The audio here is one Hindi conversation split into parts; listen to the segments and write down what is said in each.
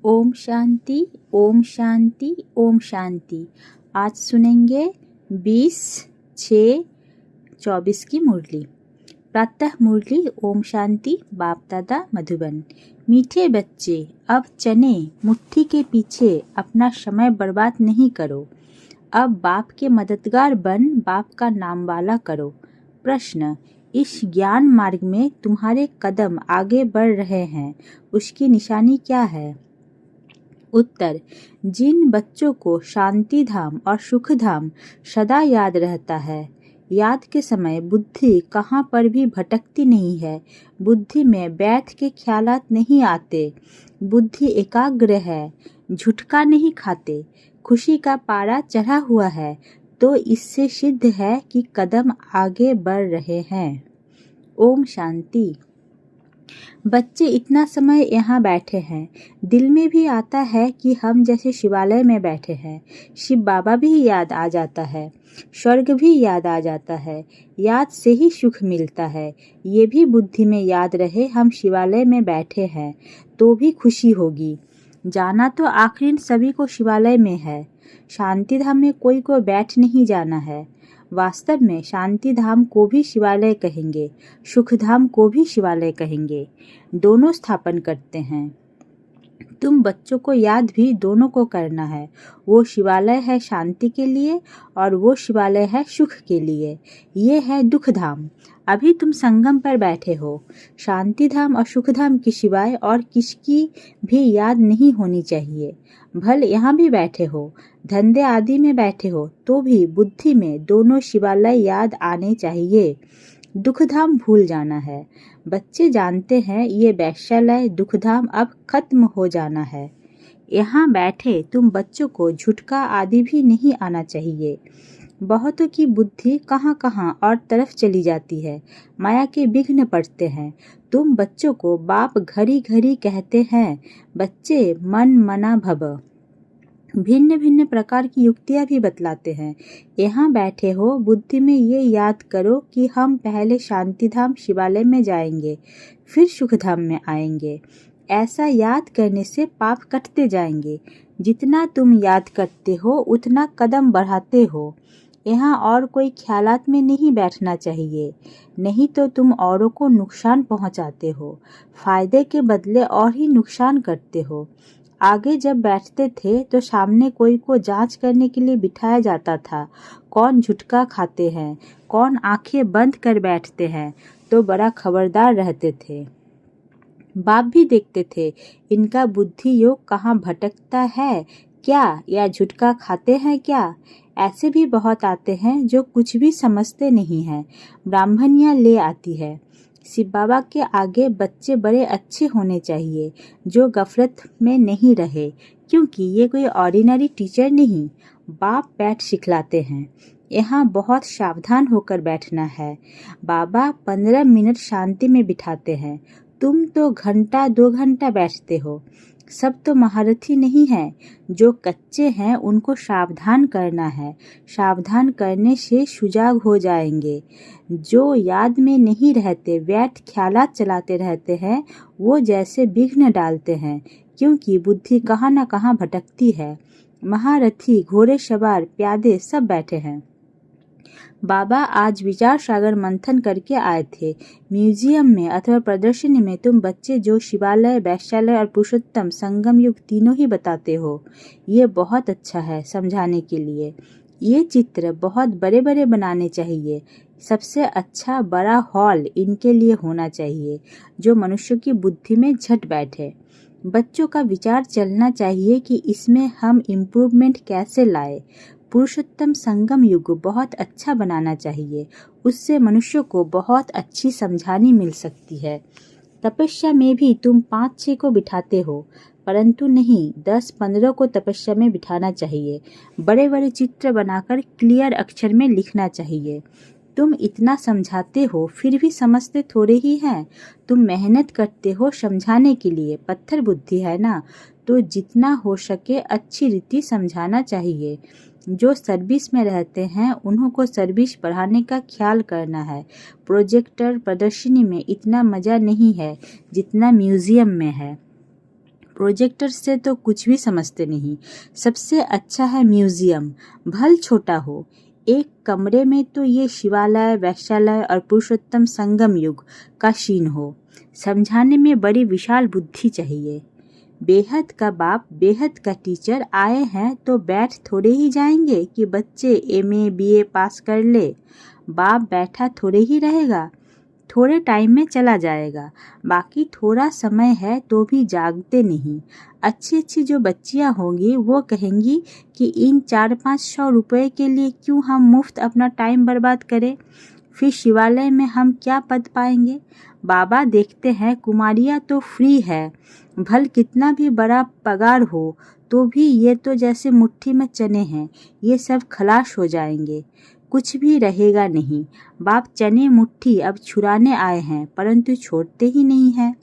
ओम शांति, ओम शांति, ओम शांति। आज सुनेंगे 20/6/24 की मुरली। प्रातः मुरली। ओम शांति। बाप दादा मधुबन। मीठे बच्चे, अब चने मुट्ठी के पीछे अपना समय बर्बाद नहीं करो। अब बाप के मददगार बन बाप का नाम वाला करो। प्रश्न, इस ज्ञान मार्ग में तुम्हारे कदम आगे बढ़ रहे हैं, उसकी निशानी क्या है? उत्तर, जिन बच्चों को शांति धाम और सुख धाम सदा याद रहता है, याद के समय बुद्धि कहाँ पर भी भटकती नहीं है, बुद्धि में बैठ के ख्यालात नहीं आते, बुद्धि एकाग्र है, झुटका नहीं खाते, खुशी का पारा चढ़ा हुआ है, तो इससे सिद्ध है कि कदम आगे बढ़ रहे हैं। ओम शांति। बच्चे इतना समय यहाँ बैठे हैं, दिल में भी आता है कि हम जैसे शिवालय में बैठे हैं। शिव बाबा भी याद आ जाता है, स्वर्ग भी याद आ जाता है, याद से ही सुख मिलता है। ये भी बुद्धि में याद रहे हम शिवालय में बैठे हैं, तो भी खुशी होगी। जाना तो आखिर सभी को शिवालय में है, शांति धाम में कोई को बैठ नहीं जाना है। वास्तव में शांति धाम को भी शिवालय कहेंगे, सुख धाम को भी शिवालय कहेंगे, दोनों स्थापन करते हैं। तुम बच्चों को याद भी दोनों को करना है। वो शिवालय है शांति के लिए और वो शिवालय है सुख के लिए। ये है दुख धाम। अभी तुम संगम पर बैठे हो। शांति धाम और सुख धाम के सिवाय और किसकी भी याद नहीं होनी चाहिए। भले यहाँ भी बैठे हो, धंधे आदि में बैठे हो, तो भी बुद्धि में दोनों शिवालय याद आने चाहिए। दुखधाम भूल जाना है। बच्चे जानते हैं ये वैश्यालय दुखधाम अब खत्म हो जाना है। यहाँ बैठे तुम बच्चों को झुटका आदि भी नहीं आना चाहिए। बहुतों की बुद्धि कहाँ कहाँ और तरफ चली जाती है, माया के विघ्न पड़ते हैं। तुम बच्चों को बाप घड़ी घड़ी कहते हैं, बच्चे मन मना भव। भिन्न भिन्न प्रकार की युक्तियाँ भी बतलाते हैं। यहाँ बैठे हो, बुद्धि में ये याद करो कि हम पहले शांति धाम शिवालय में जाएंगे, फिर सुख धाम में आएंगे। ऐसा याद करने से पाप कटते जाएंगे। जितना तुम याद करते हो उतना कदम बढ़ाते हो। यहाँ और कोई ख्यालात में नहीं बैठना चाहिए, नहीं तो तुम औरों को नुकसान पहुँचाते हो, फायदे के बदले और ही नुकसान करते हो। आगे जब बैठते थे तो सामने कोई को जांच करने के लिए बिठाया जाता था, कौन झुटका खाते हैं, कौन आंखें बंद कर बैठते हैं, तो बड़ा खबरदार रहते थे। बाप भी देखते थे इनका बुद्धि योग कहाँ भटकता है क्या, या झुटका खाते हैं क्या। ऐसे भी बहुत आते हैं जो कुछ भी समझते नहीं हैं। ब्राह्मणियाँ ले आती है। शिव बाबा के आगे बच्चे बड़े अच्छे होने चाहिए, जो गफलत में नहीं रहे, क्योंकि ये कोई ऑर्डिनरी टीचर नहीं, बाप बैठ सिखलाते हैं। यहाँ बहुत सावधान होकर बैठना है। बाबा 15 मिनट शांति में बिठाते हैं, तुम तो घंटा 2 घंटा बैठते हो। सब तो महारथी नहीं है, जो कच्चे हैं उनको सावधान करना है। सावधान करने से सुजाग हो जाएंगे। जो याद में नहीं रहते, व्यर्थ ख्यालात चलाते रहते हैं, वो जैसे विघ्न डालते हैं, क्योंकि बुद्धि कहाँ न कहाँ भटकती है। महारथी, घोड़े सवार, प्यादे सब बैठे हैं। बाबा आज विचार सागर मंथन करके आए थे। म्यूजियम में अथवा प्रदर्शनी में तुम बच्चे जो शिवालय, वैश्यालय और पुरुषोत्तम संगम युग तीनों ही बताते हो। ये बहुत अच्छा है समझाने के लिए। ये चित्र बहुत बड़े बड़े बनाने चाहिए। सबसे अच्छा बड़ा हॉल इनके लिए होना चाहिए, जो मनुष्य की बुद्धि में झट बैठे। बच्चों का विचार चलना चाहिए कि इसमें हम इम्प्रूवमेंट कैसे लाए। पुरुषोत्तम संगम युग बहुत अच्छा बनाना चाहिए, उससे मनुष्य को बहुत अच्छी समझानी मिल सकती है। तपस्या में भी तुम 5-6 को बिठाते हो, परंतु नहीं, 10-15 को तपस्या में बिठाना चाहिए। बड़े बड़े चित्र बनाकर क्लियर अक्षर में लिखना चाहिए। तुम इतना समझाते हो फिर भी समझते थोड़े ही हैं। तुम मेहनत करते हो समझाने के लिए, पत्थर बुद्धि है ना, तो जितना हो सके अच्छी रीति समझाना चाहिए। जो सर्विस में रहते हैं उन्हों को सर्विस बढ़ाने का ख्याल करना है। प्रोजेक्टर प्रदर्शनी में इतना मज़ा नहीं है जितना म्यूजियम में है। प्रोजेक्टर से तो कुछ भी समझते नहीं। सबसे अच्छा है म्यूजियम, भल छोटा हो। एक कमरे में तो ये शिवालय, वैश्यालय और पुरुषोत्तम संगम युग का सीन हो। समझाने में बड़ी विशाल बुद्धि चाहिए। बेहद का बाप, बेहद का टीचर आए हैं तो बैठ थोड़े ही जाएंगे कि बच्चे एमए बीए पास कर ले। बाप बैठा थोड़े ही रहेगा, थोड़े टाइम में चला जाएगा। बाकी थोड़ा समय है तो भी जागते नहीं। अच्छी अच्छी जो बच्चियां होंगी वो कहेंगी कि इन 400-500 रुपए के लिए क्यों हम मुफ्त अपना टाइम बर्बाद करें। फिर शिवालय में हम क्या पद पाएंगे। बाबा देखते हैं कुमारियाँ तो फ्री है, भल कितना भी बड़ा पगार हो तो भी ये तो जैसे मुट्ठी में चने हैं, ये सब खलास हो जाएंगे, कुछ भी रहेगा नहीं। बाप चने मुट्ठी अब छुड़ाने आए हैं परंतु छोड़ते ही नहीं हैं।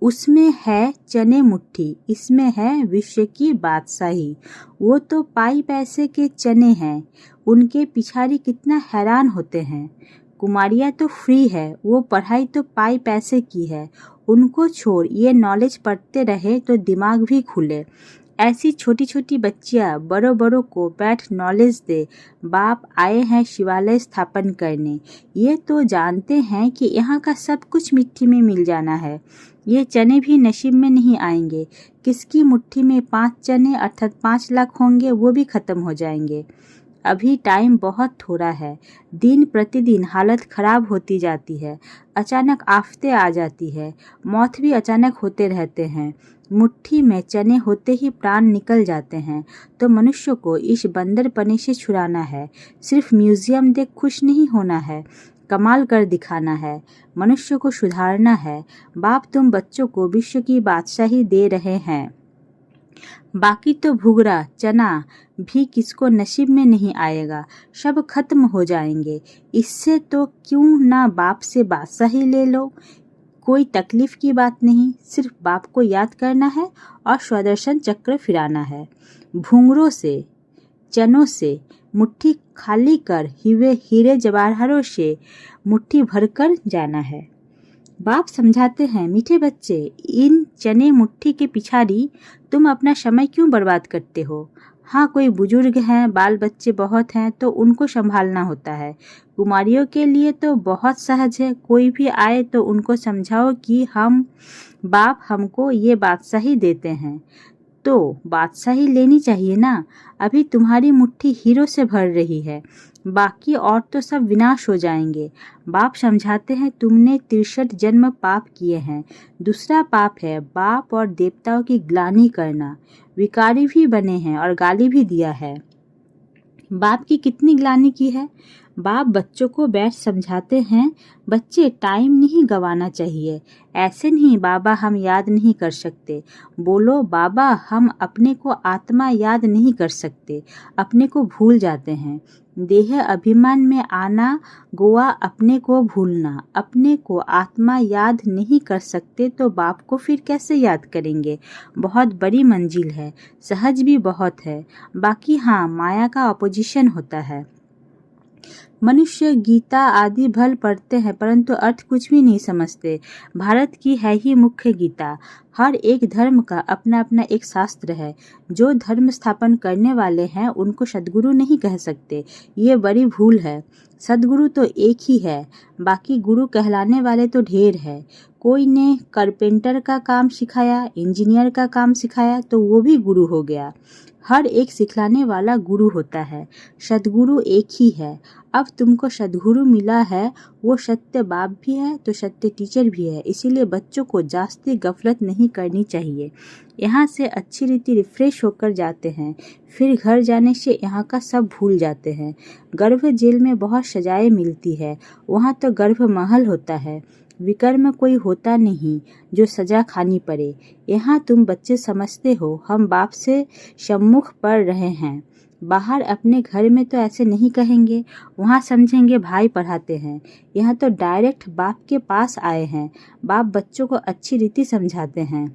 उसमें है चने मुट्ठी, इसमें है विश्व की बादशाही। वो तो पाई पैसे के चने हैं, उनके पिछाड़ी कितना हैरान होते हैं। कुमारियाँ तो फ्री है, वो पढ़ाई तो पाई पैसे की है। उनको छोड़, ये नॉलेज पढ़ते रहे तो दिमाग भी खुले। ऐसी छोटी छोटी बच्चियाँ बड़ों बड़ों को बैठ नॉलेज दे। बाप आए हैं शिवालय स्थापन करने, ये तो जानते हैं कि यहाँ का सब कुछ मिट्टी में मिल जाना है। ये चने भी नसीब में नहीं आएंगे। किसकी मुट्ठी में 5 चने अर्थात 5 लाख होंगे, वो भी खत्म हो जाएंगे। अभी टाइम बहुत थोड़ा है। दिन प्रतिदिन हालत खराब होती जाती है। अचानक आफतें आ जाती है, मौत भी अचानक होते रहते हैं। मुट्ठी में चने होते ही प्राण निकल जाते हैं। तो मनुष्य को इस बंदरपने से छुड़ाना है। सिर्फ म्यूजियम देख खुश नहीं होना है, कमाल कर दिखाना है, मनुष्य को सुधारना है। बाप तुम बच्चों को विश्व की बादशाही दे रहे हैं। बाकी तो भुगरा चना भी किसको नसीब में नहीं आएगा, सब खत्म हो जाएंगे। इससे तो क्यों ना बाप से बादशाही ले लो। कोई तकलीफ की बात नहीं, सिर्फ बाप को याद करना है और स्वदर्शन चक्र फिराना है। भुंगरों से, चनों से मुट्ठी खाली कर हीरे जवाहरों से मुट्ठी भरकर जाना है। बाप समझाते हैं, मीठे बच्चे, इन चने मुट्ठी के पिछाड़ी तुम अपना समय क्यों बर्बाद करते हो। हाँ, कोई बुजुर्ग हैं, बाल बच्चे बहुत हैं तो उनको संभालना होता है। कुमारियों के लिए तो बहुत सहज है, कोई भी आए तो उनको समझाओ कि हम बाप हमको ये बादशाही देते हैं तो बादशाही लेनी चाहिए ना। अभी तुम्हारी मुट्ठी हीरो से भर रही है, बाकी और तो सब विनाश हो जाएंगे। बाप समझाते हैं, तुमने 63 जन्म पाप किए हैं। दूसरा पाप है बाप और देवताओं की ग्लानि करना। विकारी भी बने हैं और गाली भी दिया है। बाप की कितनी ग्लानि की है। बाप बच्चों को बैठ समझाते हैं, बच्चे टाइम नहीं गंवाना चाहिए। ऐसे नहीं बाबा हम याद नहीं कर सकते, बोलो बाबा हम अपने को आत्मा याद नहीं कर सकते, अपने को भूल जाते हैं। देह अभिमान में आना गोवा अपने को भूलना। अपने को आत्मा याद नहीं कर सकते तो बाप को फिर कैसे याद करेंगे। बहुत बड़ी मंजिल है, सहज भी बहुत है। बाकी हाँ, माया का अपोजिशन होता है। मनुष्य गीता आदि भल पढ़ते हैं परंतु अर्थ कुछ भी नहीं समझते। भारत की है ही मुख्य गीता। हर एक धर्म का अपना अपना एक शास्त्र है। जो धर्म स्थापन करने वाले हैं उनको सद्गुरु नहीं कह सकते, ये बड़ी भूल है। सद्गुरु तो एक ही है, बाकी गुरु कहलाने वाले तो ढेर है। कोई ने कारपेंटर का काम सिखाया, इंजीनियर का काम सिखाया तो वो भी गुरु हो गया। हर एक सिखलाने वाला गुरु होता है। सद्गुरु एक ही है। अब तुमको सद्गुरु मिला है, वो सत्य बाप भी है तो सत्य टीचर भी है। इसीलिए बच्चों को जास्ती गफलत नहीं करनी चाहिए। यहाँ से अच्छी रीति रिफ्रेश होकर जाते हैं, फिर घर जाने से यहाँ का सब भूल जाते हैं। गर्भ जेल में बहुत सजाएं मिलती है, वहाँ तो गर्भ महल होता है। विकर्म कोई होता नहीं जो सजा खानी पड़े। यहाँ तुम बच्चे समझते हो हम बाप से सम्मुख पढ़ रहे हैं। बाहर अपने घर में तो ऐसे नहीं कहेंगे, वहाँ समझेंगे भाई पढ़ाते हैं। यहाँ तो डायरेक्ट बाप के पास आए हैं। बाप बच्चों को अच्छी रीति समझाते हैं।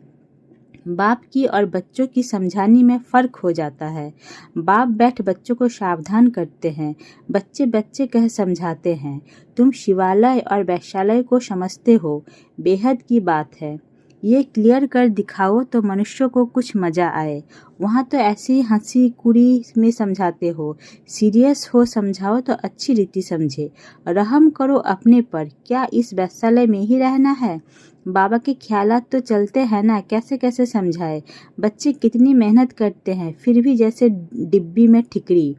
बाप की और बच्चों की समझाने में फ़र्क हो जाता है। बाप बैठ बच्चों को सावधान करते हैं, बच्चे बच्चे कह समझाते हैं। तुम शिवालय और वैश्यालय को समझते हो, बेहद की बात है। ये क्लियर कर दिखाओ तो मनुष्यों को कुछ मजा आए। वहाँ तो ऐसी हंसी कुरी में समझाते हो, सीरियस हो समझाओ तो अच्छी रीति समझे। रहम करो अपने पर, क्या इस वैश्यालय में ही रहना है? बाबा के ख्यालात तो चलते हैं ना, कैसे कैसे समझाए। बच्चे कितनी मेहनत करते हैं, फिर भी जैसे डिब्बी में ठिकरी।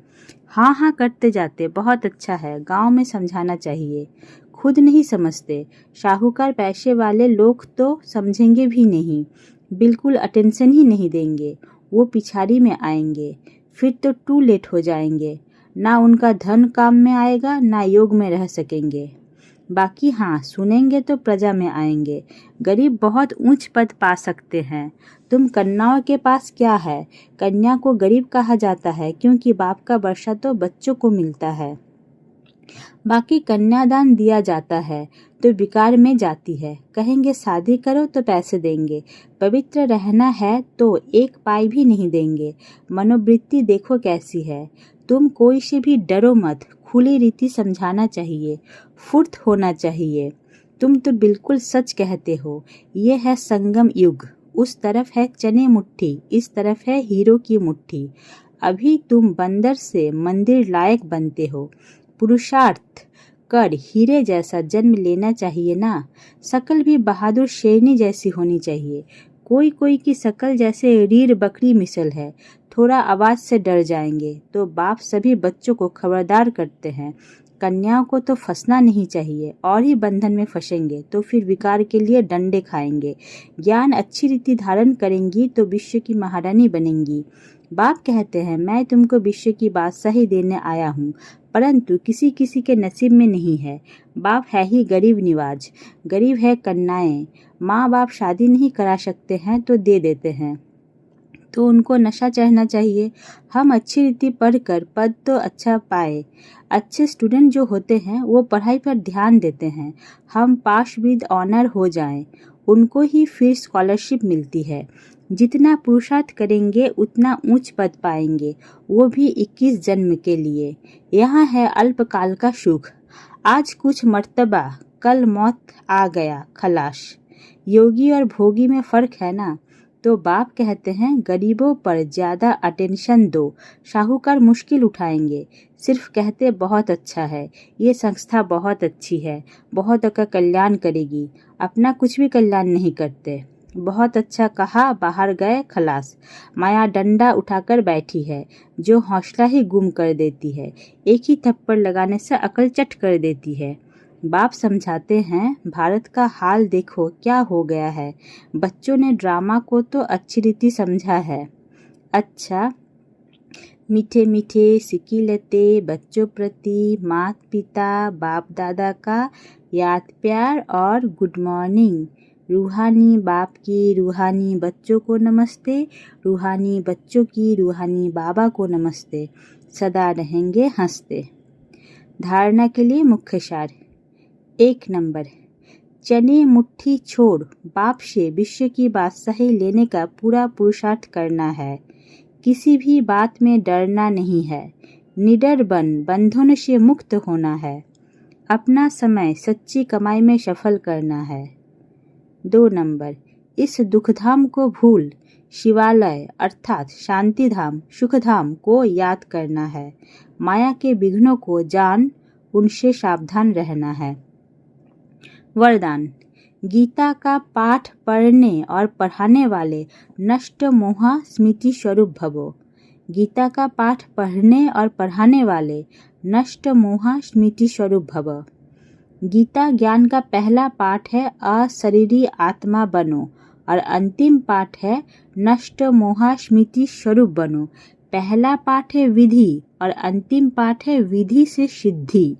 हाँ हाँ करते जाते, बहुत अच्छा है, गांव में समझाना चाहिए। खुद नहीं समझते, साहूकार पैसे वाले लोग तो समझेंगे भी नहीं, बिल्कुल अटेंशन ही नहीं देंगे। वो पिछाड़ी में आएंगे, फिर तो टू लेट हो जाएंगे। ना उनका धन काम में आएगा, ना योग में रह सकेंगे। बाकी हाँ, सुनेंगे तो प्रजा में आएंगे। गरीब बहुत ऊंच पद पा सकते हैं। तुम कन्याओं के पास क्या है? कन्या को गरीब कहा जाता है क्योंकि बाप का वर्षा तो बच्चों को मिलता है। बाकी कन्यादान दिया जाता है तो बिकार में जाती है। कहेंगे शादी करो तो पैसे देंगे, पवित्र रहना है तो एक पाई भी नहीं देंगे। मनोवृत्ति देखो कैसी है। तुम कोई से भी डरो मत, खुली रीति समझाना चाहिए, फुर्त होना चाहिए। तुम तो बिल्कुल सच कहते हो। ये है संगम युग, उस तरफ है चने मुट्ठी, इस तरफ है हीरो की मुट्ठी। अभी तुम बंदर से मंदिर लायक बनते हो। पुरुषार्थ कर हीरे जैसा जन्म लेना चाहिए ना। शकल भी बहादुर शेरनी जैसी होनी चाहिए। कोई कोई की शकल जैसे रीढ़ बकरी मिसल है, थोड़ा आवाज से डर जाएंगे तो बाप सभी बच्चों को खबरदार करते हैं। कन्याओं को तो फंसना नहीं चाहिए, और ही बंधन में फंसेंगे तो फिर विकार के लिए डंडे खाएंगे। ज्ञान अच्छी रीति धारण करेंगी तो विश्व की महारानी बनेंगी। बाप कहते हैं मैं तुमको विश्व की बादशाही देने आया हूँ, परंतु किसी किसी के नसीब में नहीं है। बाप है ही गरीब निवाज, गरीब है कन्याएं। माँ बाप शादी नहीं करा सकते हैं तो दे देते हैं, तो उनको नशा चढ़ना चाहिए। हम अच्छी रीति पढ़कर पद तो अच्छा पाए। अच्छे स्टूडेंट जो होते हैं वो पढ़ाई पर ध्यान देते हैं। हम पास विद ऑनर हो जाएं, उनको ही फिर स्कॉलरशिप मिलती है। जितना पुरुषार्थ करेंगे उतना ऊंच पद पाएंगे, वो भी 21 जन्म के लिए। यहाँ है अल्पकाल का सुख, आज कुछ मर्तबा, कल मौत आ गया खलास। योगी और भोगी में फर्क है ना। तो बाप कहते हैं गरीबों पर ज्यादा अटेंशन दो, साहूकार मुश्किल उठाएंगे। सिर्फ कहते बहुत अच्छा है, ये संस्था बहुत अच्छी है, बहुत का कल्याण करेगी, अपना कुछ भी कल्याण नहीं करते। बहुत अच्छा कहा, बाहर गए खलास। माया डंडा उठाकर बैठी है, जो हौसला ही गुम कर देती है। एक ही थप्पड़ लगाने से अकल चट कर देती है। बाप समझाते हैं भारत का हाल देखो क्या हो गया है। बच्चों ने ड्रामा को तो अच्छी रीति समझा है। अच्छा, मीठे मीठे सिकिलते बच्चों प्रति माता पिता बाप दादा का याद प्यार और गुड मॉर्निंग। रूहानी बाप की रूहानी बच्चों को नमस्ते, रूहानी बच्चों की रूहानी बाबा को नमस्ते। सदा रहेंगे हंसते। धारणा के लिए मुख्य सार। 1 नंबर, चने मुट्ठी छोड़ बाप से विश्व की बादशाही लेने का पूरा पुरुषार्थ करना है। किसी भी बात में डरना नहीं है। निडर बन बंधन से मुक्त होना है। अपना समय सच्ची कमाई में सफल करना है। 2 नंबर, इस दुखधाम को भूल शिवालय अर्थात शांतिधाम सुखधाम को याद करना है। माया के विघ्नों को जान उनसे सावधान रहना है। वरदान, गीता का पाठ पढ़ने और पढ़ाने वाले नष्ट मोह स्मृति स्वरूप भवो। गीता का पाठ पढ़ने और पढ़ाने वाले नष्ट मोह स्मृति स्वरूप भव। गीता ज्ञान का पहला पाठ है अशरीरी आत्मा बनो, और अंतिम पाठ है नष्ट मोह स्मृति स्वरूप बनो। पहला पाठ है विधि और अंतिम पाठ है विधि से सिद्धि।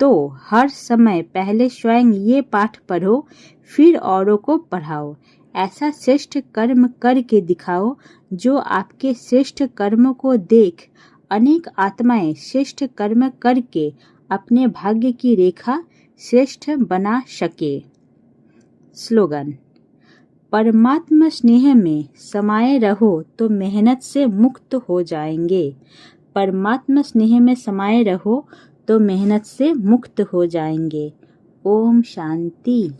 तो हर समय पहले स्वयं ये पाठ पढ़ो, फिर औरों को पढ़ाओ। ऐसा श्रेष्ठ कर्म करके दिखाओ जो आपके श्रेष्ठ कर्मों को देख अनेक आत्माएं श्रेष्ठ कर्म करके अपने भाग्य की रेखा श्रेष्ठ बना सके। स्लोगन, परमात्मा स्नेह में समाये रहो तो मेहनत से मुक्त हो जाएंगे। परमात्मा स्नेह में समाये रहो तो मेहनत से मुक्त हो जाएंगे। ओम शांति।